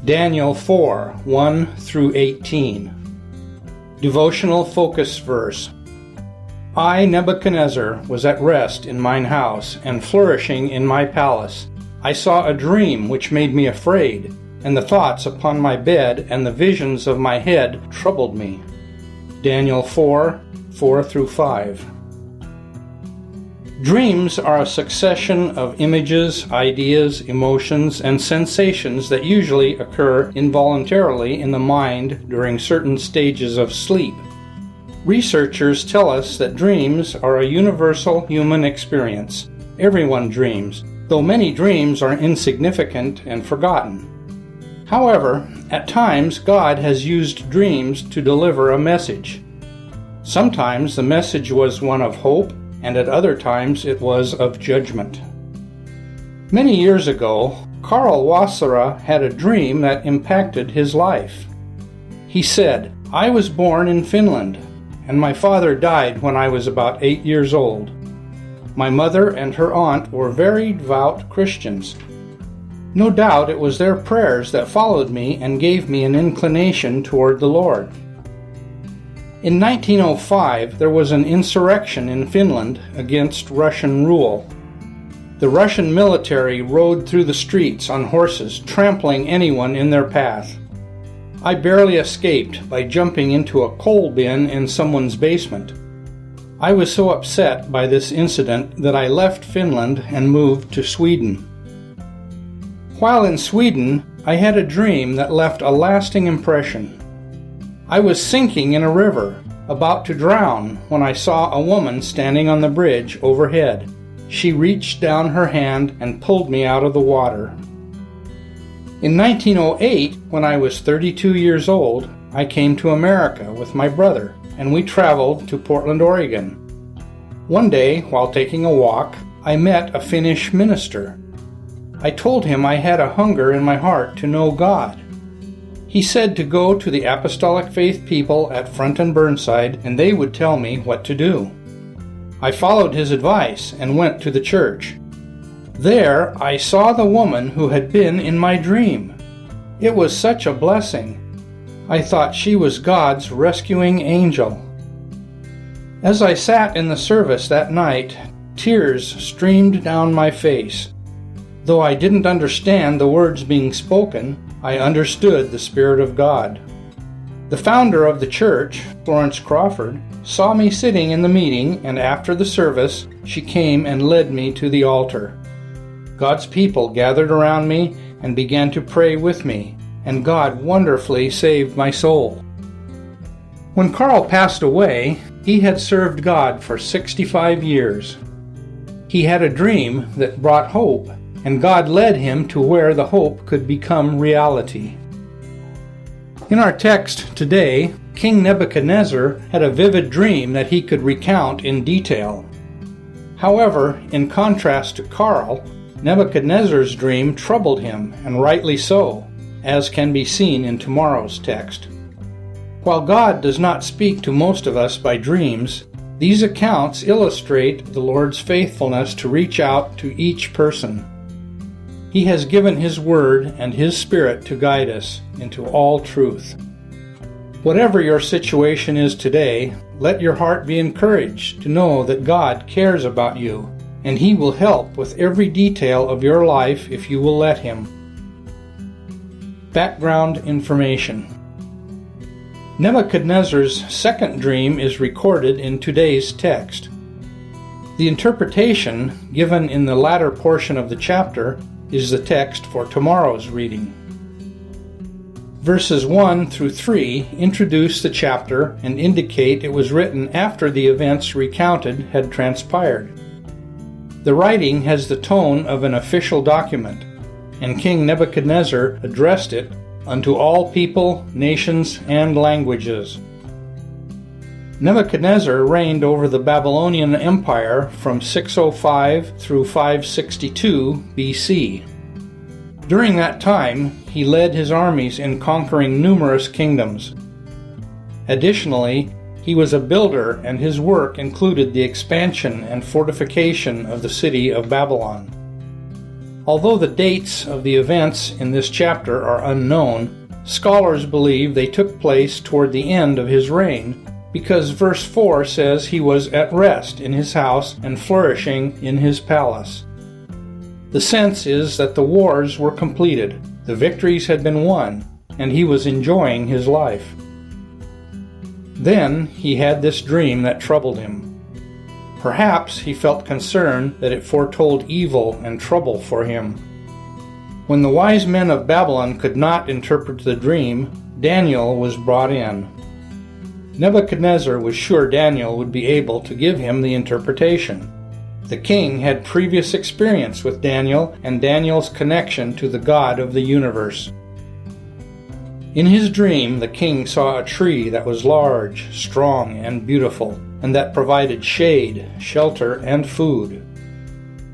Daniel 4, 1 through 18. Devotional focus verse. I, Nebuchadnezzar, was at rest in mine house, and flourishing in my palace. I saw a dream which made me afraid, and the thoughts upon my bed and the visions of my head troubled me. Daniel 4, 4 through 5. Dreams are a succession of images, ideas, emotions, and sensations that usually occur involuntarily in the mind during certain stages of sleep. Researchers tell us that dreams are a universal human experience. Everyone dreams, though many dreams are insignificant and forgotten. However, at times God has used dreams to deliver a message. Sometimes the message was one of hope, and at other times it was of judgment. Many years ago, Karl Wasara had a dream that impacted his life. He said, "I was born in Finland, and my father died when I was about 8 years old. My mother and her aunt were very devout Christians. No doubt it was their prayers that followed me and gave me an inclination toward the Lord. In 1905, there was an insurrection in Finland against Russian rule. The Russian military rode through the streets on horses, trampling anyone in their path. I barely escaped by jumping into a coal bin in someone's basement. I was so upset by this incident that I left Finland and moved to Sweden. While in Sweden, I had a dream that left a lasting impression. I was sinking in a river, about to drown, when I saw a woman standing on the bridge overhead. She reached down her hand and pulled me out of the water. In 1908, when I was 32 years old, I came to America with my brother, and we traveled to Portland, Oregon. One day, while taking a walk, I met a Finnish minister. I told him I had a hunger in my heart to know God. He said to go to the Apostolic Faith people at Front and Burnside, and they would tell me what to do. I followed his advice and went to the church. There, I saw the woman who had been in my dream. It was such a blessing. I thought she was God's rescuing angel. As I sat in the service that night, tears streamed down my face. Though I didn't understand the words being spoken, I understood the Spirit of God. The founder of the church, Florence Crawford, saw me sitting in the meeting, and after the service, she came and led me to the altar. God's people gathered around me and began to pray with me, and God wonderfully saved my soul. When Carl passed away, he had served God for 65 years. He had a dream that brought hope, and God led him to where the hope could become reality. In our text today, King Nebuchadnezzar had a vivid dream that he could recount in detail. However, in contrast to Karl, Nebuchadnezzar's dream troubled him, and rightly so, as can be seen in tomorrow's text. While God does not speak to most of us by dreams, these accounts illustrate the Lord's faithfulness to reach out to each person. He has given His Word and His Spirit to guide us into all truth. Whatever your situation is today, let your heart be encouraged to know that God cares about you, and He will help with every detail of your life if you will let Him. Background information. Nebuchadnezzar's second dream is recorded in today's text. The interpretation given in the latter portion of the chapter is the text for tomorrow's reading. Verses 1 through 3 introduce the chapter and indicate it was written after the events recounted had transpired. The writing has the tone of an official document, and King Nebuchadnezzar addressed it unto all people, nations, and languages. Nebuchadnezzar reigned over the Babylonian Empire from 605 through 562 BC. During that time, he led his armies in conquering numerous kingdoms. Additionally, he was a builder, and his work included the expansion and fortification of the city of Babylon. Although the dates of the events in this chapter are unknown, scholars believe they took place toward the end of his reign, because verse 4 says he was at rest in his house and flourishing in his palace. The sense is that the wars were completed, the victories had been won, and he was enjoying his life. Then he had this dream that troubled him. Perhaps he felt concern that it foretold evil and trouble for him. When the wise men of Babylon could not interpret the dream, Daniel was brought in. Nebuchadnezzar was sure Daniel would be able to give him the interpretation. The king had previous experience with Daniel and Daniel's connection to the God of the universe. In his dream, the king saw a tree that was large, strong, and beautiful, and that provided shade, shelter, and food.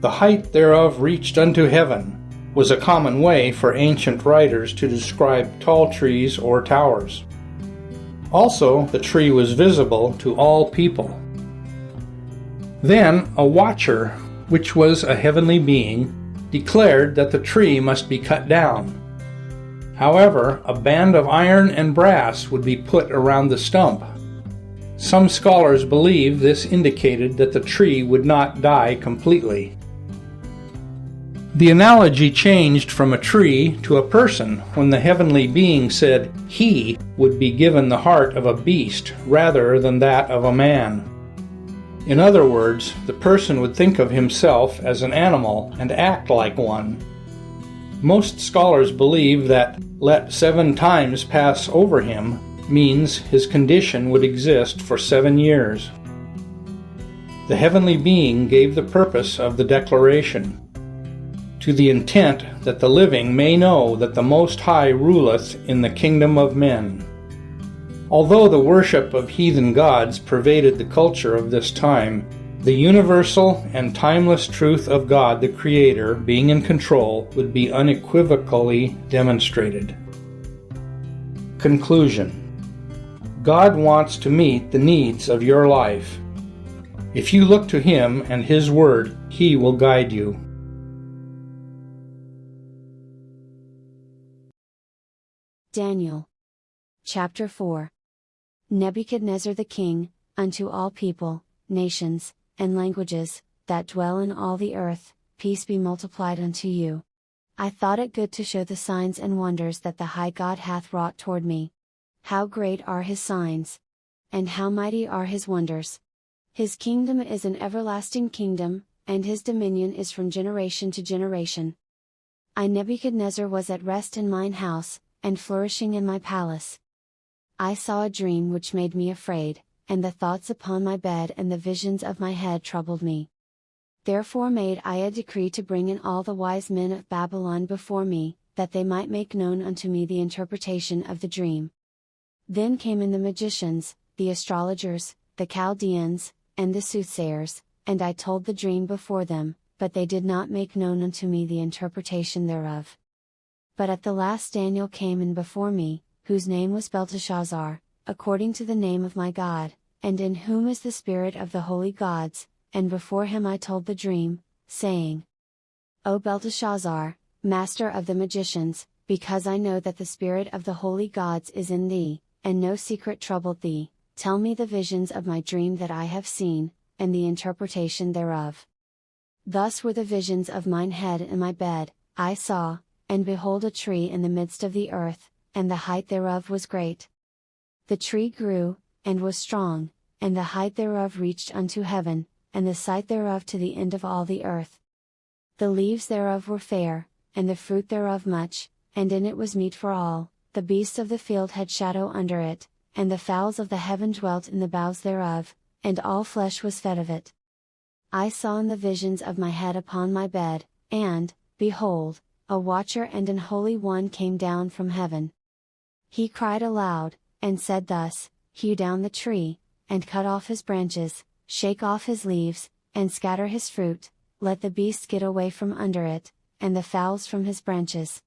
The height thereof reached unto heaven, was a common way for ancient writers to describe tall trees or towers. Also, the tree was visible to all people. Then a watcher, which was a heavenly being, declared that the tree must be cut down. However, a band of iron and brass would be put around the stump. Some scholars believe this indicated that the tree would not die completely. The analogy changed from a tree to a person when the heavenly being said he would be given the heart of a beast rather than that of a man. In other words, the person would think of himself as an animal and act like one. Most scholars believe that let 7 times pass over him means his condition would exist for 7 years. The heavenly being gave the purpose of the declaration, to the intent that the living may know that the Most High ruleth in the kingdom of men. Although the worship of heathen gods pervaded the culture of this time, the universal and timeless truth of God the Creator being in control would be unequivocally demonstrated. Conclusion. God wants to meet the needs of your life. If you look to Him and His Word, He will guide you. Daniel. Chapter 4. Nebuchadnezzar the king, unto all people, nations, and languages, that dwell in all the earth, peace be multiplied unto you. I thought it good to show the signs and wonders that the high God hath wrought toward me. How great are His signs! And how mighty are His wonders! His kingdom is an everlasting kingdom, and His dominion is from generation to generation. I Nebuchadnezzar was at rest in mine house, and flourishing in my palace. I saw a dream which made me afraid, and the thoughts upon my bed and the visions of my head troubled me. Therefore made I a decree to bring in all the wise men of Babylon before me, that they might make known unto me the interpretation of the dream. Then came in the magicians, the astrologers, the Chaldeans, and the soothsayers, and I told the dream before them, but they did not make known unto me the interpretation thereof. But at the last Daniel came in before me, whose name was Belteshazzar, according to the name of my God, and in whom is the spirit of the holy gods, and before him I told the dream, saying, O Belteshazzar, master of the magicians, because I know that the spirit of the holy gods is in thee, and no secret troubled thee, tell me the visions of my dream that I have seen, and the interpretation thereof. Thus were the visions of mine head in my bed, I saw, and behold a tree in the midst of the earth, and the height thereof was great. The tree grew, and was strong, and the height thereof reached unto heaven, and the sight thereof to the end of all the earth. The leaves thereof were fair, and the fruit thereof much, and in it was meat for all, the beasts of the field had shadow under it, and the fowls of the heaven dwelt in the boughs thereof, and all flesh was fed of it. I saw in the visions of my head upon my bed, and, behold, a watcher and an holy one came down from heaven. He cried aloud, and said thus, Hew down the tree, and cut off his branches, shake off his leaves, and scatter his fruit, let the beasts get away from under it, and the fowls from his branches.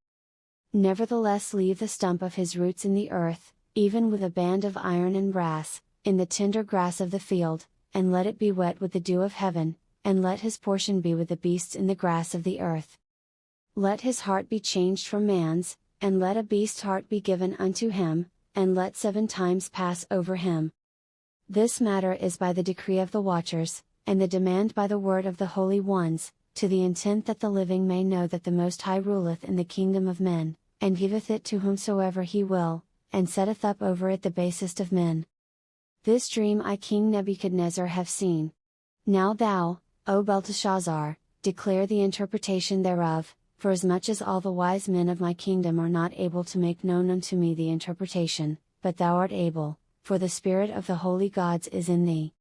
Nevertheless leave the stump of his roots in the earth, even with a band of iron and brass, in the tender grass of the field, and let it be wet with the dew of heaven, and let his portion be with the beasts in the grass of the earth. Let his heart be changed from man's, and let a beast's heart be given unto him, and let 7 times pass over him. This matter is by the decree of the watchers, and the demand by the word of the holy ones, to the intent that the living may know that the Most High ruleth in the kingdom of men, and giveth it to whomsoever he will, and setteth up over it the basest of men. This dream I King Nebuchadnezzar have seen. Now thou, O Belteshazzar, declare the interpretation thereof, for as much as all the wise men of my kingdom are not able to make known unto me the interpretation, but thou art able, for the spirit of the holy gods is in thee.